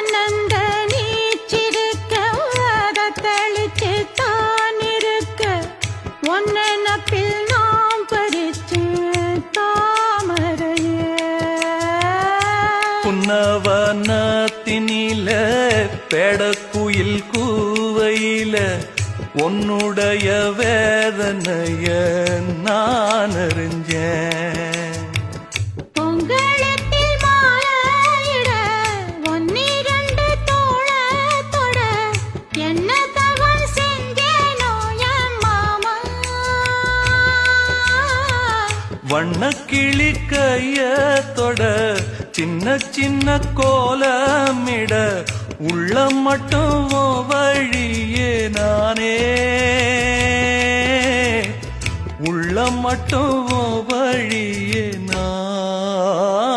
ஆனந்த நீச்சிருக்க அதை தெளிச்சு தான் இருக்க ஒன்னப்பில் நாம் பறிச்சு தாமரைய புன்னவனத்தினில பெடக்குயில் கூவையில உன்னுடைய வேதனைய நான் அறிஞ்சேன். பொங்கலத்தில் மாலையிட ஒன்னிரண்டு தோளத்தொட என்ன தவம் செஞ்சேனோ என் மாமா. வண்ணக்கிளி கையத்தொட சின்ன சின்ன கோலமிட உள்ளம் மட்டும் வழியே நானே உள்ளம் மட்டும் வழியே நான்